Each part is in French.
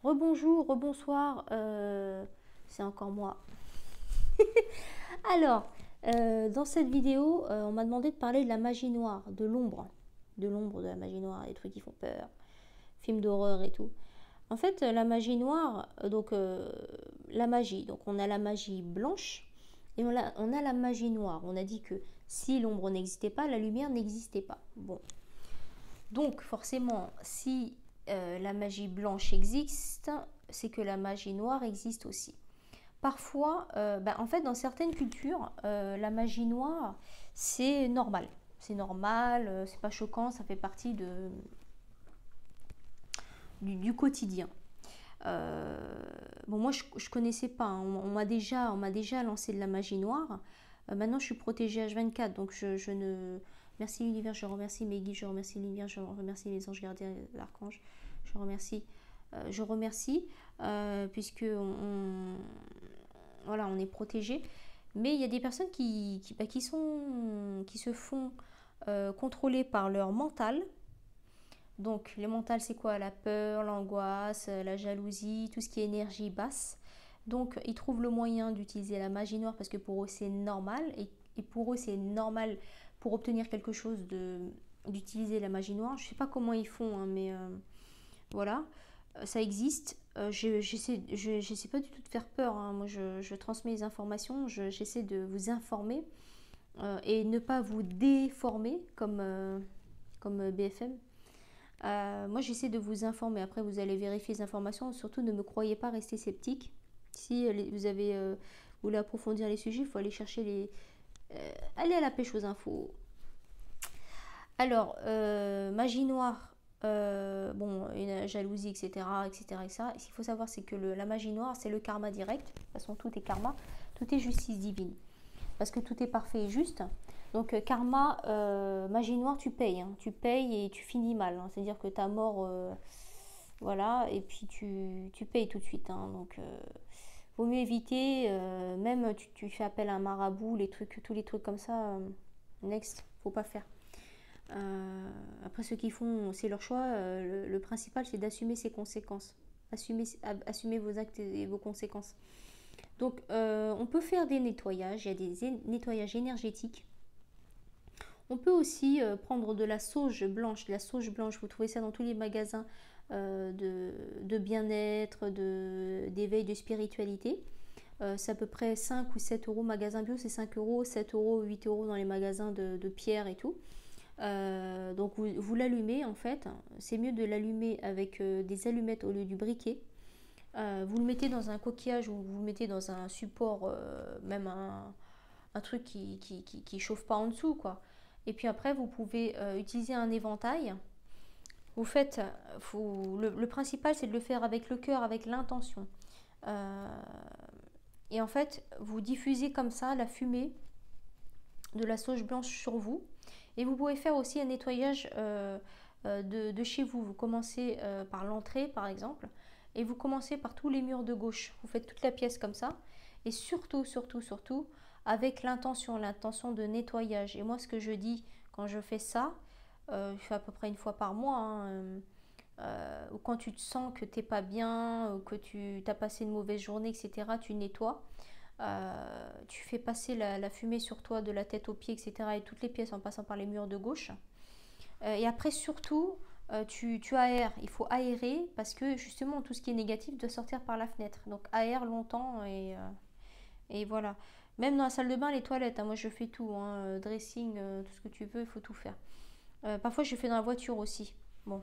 Rebonjour, rebonsoir, c'est encore moi. Alors, dans cette vidéo, on m'a demandé de parler de la magie noire, de l'ombre de la magie noire, des trucs qui font peur, films d'horreur et tout. En fait, la magie noire, la magie, donc on a la magie blanche et on a la magie noire. On a dit que si l'ombre n'existait pas, la lumière n'existait pas. Bon, donc forcément, si la magie blanche existe, c'est que la magie noire existe aussi. Parfois, en fait, dans certaines cultures, la magie noire, c'est normal. C'est normal, c'est pas choquant, ça fait partie du quotidien. Bon, moi, je connaissais pas, hein. On m'a déjà lancé de la magie noire. Maintenant, je suis protégée H24, donc je ne. Merci l'univers, je remercie mes guides, je remercie l'univers, je remercie les anges gardiens, l'archange, je remercie, puisque voilà, on est protégé. Mais il y a des personnes qui se font contrôler par leur mental. Donc, le mental, c'est quoi? La peur, l'angoisse, la jalousie, tout ce qui est énergie basse. Donc, ils trouvent le moyen d'utiliser la magie noire parce que pour eux, c'est normal. Et pour eux, c'est normal pour obtenir quelque chose d'utiliser la magie noire. Je ne sais pas comment ils font, hein, mais voilà, ça existe. J'essaie pas du tout de faire peur, hein. Moi, je transmets les informations, j'essaie de vous informer et ne pas vous déformer comme BFM. Moi, j'essaie de vous informer. Après, vous allez vérifier les informations. Surtout, ne me croyez pas, restez sceptique. Si vous voulez approfondir les sujets, il faut aller chercher aller à la pêche aux infos. Alors, magie noire, bon, une jalousie, etc., etc., etc. Et ce qu'il faut savoir, c'est que la magie noire, c'est le karma direct. De toute façon, tout est karma, tout est justice divine. Parce que tout est parfait et juste. Donc, karma, magie noire, tu payes, hein. Tu payes et tu finis mal, hein. C'est-à-dire que ta mort, voilà, et puis tu payes tout de suite, hein. Donc, vaut mieux éviter. Même tu fais appel à un marabout, tous les trucs comme ça, next, faut pas faire. Après, ceux qui font, c'est leur choix. Le principal, c'est d'assumer ses conséquences. Assumer vos actes et vos conséquences. Donc, on peut faire des nettoyages. Il y a des nettoyages énergétiques. On peut aussi prendre de la sauge blanche. De la sauge blanche, vous trouvez ça dans tous les magasins de bien-être, d'éveil, de spiritualité. C'est à peu près 5 ou 7 euros. Magasin bio, c'est 5 euros, 7 euros, 8 euros dans les magasins de pierre et tout. Donc vous l'allumez en fait, c'est mieux de l'allumer avec des allumettes au lieu du briquet. Vous le mettez dans un coquillage ou vous le mettez dans un support, même un truc qui chauffe pas en dessous quoi. Et puis après vous pouvez utiliser un éventail. Vous faites, le principal c'est de le faire avec le cœur, avec l'intention. Euh, et en fait vous diffusez comme ça la fumée de la sauge blanche sur vous. Et vous pouvez faire aussi un nettoyage de chez vous. Vous commencez par l'entrée par exemple et vous commencez par tous les murs de gauche. Vous faites toute la pièce comme ça et surtout, surtout, surtout avec l'intention de nettoyage. Et moi ce que je dis quand je fais ça, je fais à peu près une fois par mois, hein, ou quand tu te sens que t'es pas bien, ou que tu as passé une mauvaise journée, etc., tu nettoies. Tu fais passer la fumée sur toi de la tête aux pieds, etc. et toutes les pièces en passant par les murs de gauche. Et après surtout, tu aères. Il faut aérer parce que justement tout ce qui est négatif doit sortir par la fenêtre. Donc aère longtemps et voilà. Même dans la salle de bain, les toilettes, hein, moi je fais tout, hein, dressing, tout ce que tu veux, il faut tout faire. Parfois je fais dans la voiture aussi. Bon.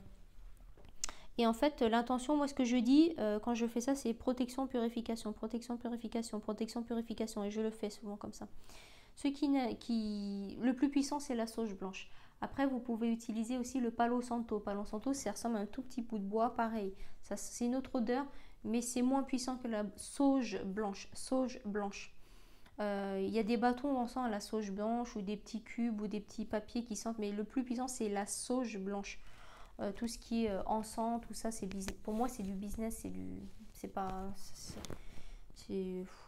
Et en fait, l'intention, moi, ce que je dis quand je fais ça, c'est protection, purification, protection, purification, protection, purification. Et je le fais souvent comme ça. Le plus puissant, c'est la sauge blanche. Après, vous pouvez utiliser aussi le palo santo. Palo santo, ça ressemble à un tout petit bout de bois, pareil. Ça, c'est une autre odeur, mais c'est moins puissant que la sauge blanche. Sauge blanche. Il y a des bâtons on sent à la sauge blanche ou des petits cubes ou des petits papiers qui sentent, mais le plus puissant, c'est la sauge blanche. Tout ce qui est encens, tout ça, c'est pour moi c'est du business, c'est pas,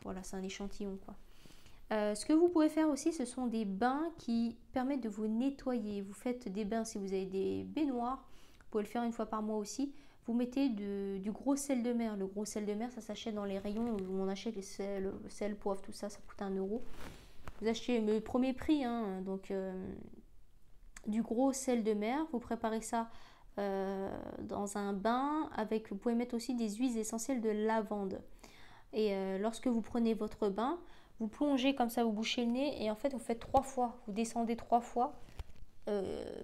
voilà, c'est un échantillon quoi. Ce que vous pouvez faire aussi, ce sont des bains qui permettent de vous nettoyer. Vous faites des bains si vous avez des baignoires, vous pouvez le faire une fois par mois aussi. vous mettez du gros sel de mer. Le gros sel de mer, ça s'achète dans les rayons où on achète les sel, sel, poivre, tout ça, ça coûte 1 €. Vous achetez le premier prix, hein, donc du gros sel de mer. Vous préparez ça dans un bain avec, vous pouvez mettre aussi des huiles essentielles de lavande. Et lorsque vous prenez votre bain, vous plongez comme ça, vous bouchez le nez et en fait vous faites 3 fois, vous descendez 3 fois.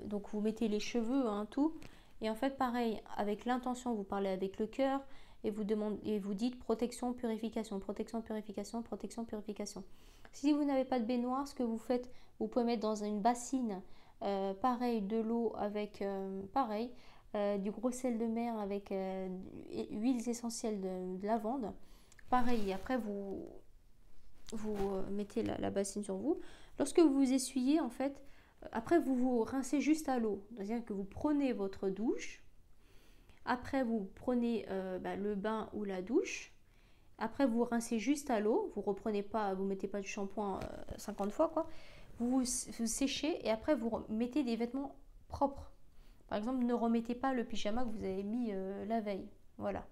Donc vous mettez les cheveux, hein, tout. Et en fait pareil, avec l'intention, vous parlez avec le cœur et vous dites protection, purification, protection, purification, protection, purification. Si vous n'avez pas de baignoire, ce que vous faites, vous pouvez mettre dans une bassine, pareil, de l'eau avec, pareil, du gros sel de mer avec huiles essentielles de lavande. Pareil, et après vous mettez la bassine sur vous. Lorsque vous vous essuyez, en fait, après vous vous rincez juste à l'eau. C'est-à-dire que vous prenez votre douche, après vous prenez le bain ou la douche, après vous rincez juste à l'eau, vous reprenez pas, vous mettez pas du shampoing 50 fois quoi. Vous séchez et après vous mettez des vêtements propres. Par exemple, ne remettez pas le pyjama que vous avez mis la veille. Voilà.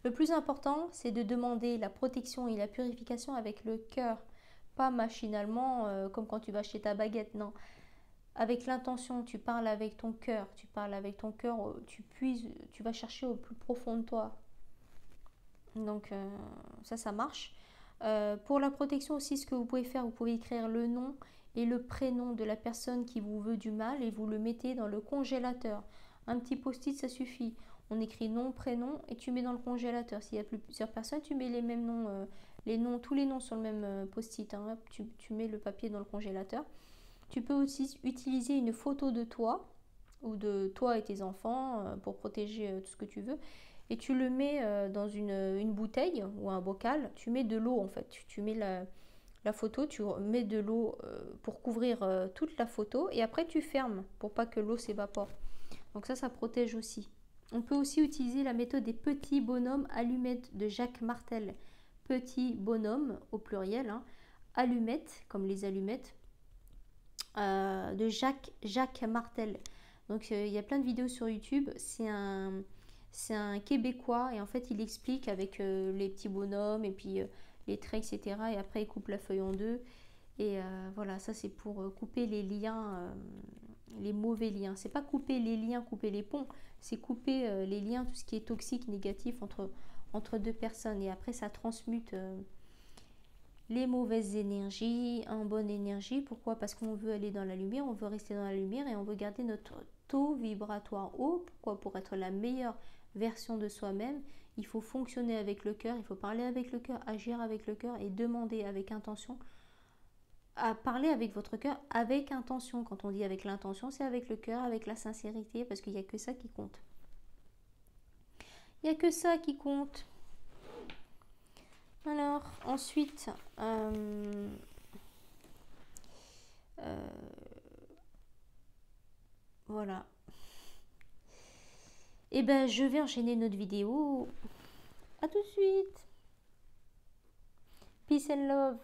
Le plus important, c'est de demander la protection et la purification avec le cœur, pas machinalement comme quand tu vas acheter ta baguette, non. Avec l'intention, tu parles avec ton cœur, tu puises, tu vas chercher au plus profond de toi. Donc ça marche. Pour la protection aussi, ce que vous pouvez faire, vous pouvez écrire le nom et le prénom de la personne qui vous veut du mal et vous le mettez dans le congélateur. Un petit post-it, ça suffit. On écrit nom, prénom et tu mets dans le congélateur. S'il y a plusieurs personnes, tu mets les mêmes noms, tous les noms sur le même post-it. Hein. Tu mets le papier dans le congélateur. Tu peux aussi utiliser une photo de toi ou de toi et tes enfants pour protéger tout ce que tu veux. Et tu le mets dans une bouteille ou un bocal. Tu mets de l'eau en fait. Tu mets la photo, tu mets de l'eau pour couvrir toute la photo. Et après tu fermes pour pas que l'eau s'évapore. Donc ça protège aussi. On peut aussi utiliser la méthode des petits bonhommes allumettes de Jacques Martel. Petits bonhommes au pluriel, hein. Allumettes, comme les allumettes, de Jacques Martel. Donc il y a plein de vidéos sur YouTube. C'est un Québécois et en fait il explique avec les petits bonhommes et puis les traits, etc. Et après il coupe la feuille en deux. Et voilà, ça c'est pour couper les liens, les mauvais liens. C'est pas couper les liens, couper les ponts, c'est couper les liens, tout ce qui est toxique, négatif entre deux personnes. Et après ça transmute les mauvaises énergies en bonne énergie. Pourquoi? Parce qu'on veut aller dans la lumière, on veut rester dans la lumière et on veut garder notre taux vibratoire haut. Pourquoi? Pour être la meilleure version de soi-même, il faut fonctionner avec le cœur, il faut parler avec le cœur, agir avec le cœur et demander avec intention. À parler avec votre cœur avec intention. Quand on dit avec l'intention, c'est avec le cœur, avec la sincérité, parce qu'il n'y a que ça qui compte. Il n'y a que ça qui compte. Alors, ensuite, voilà. Et ben, je vais enchaîner notre vidéo. À tout de suite. Peace and love.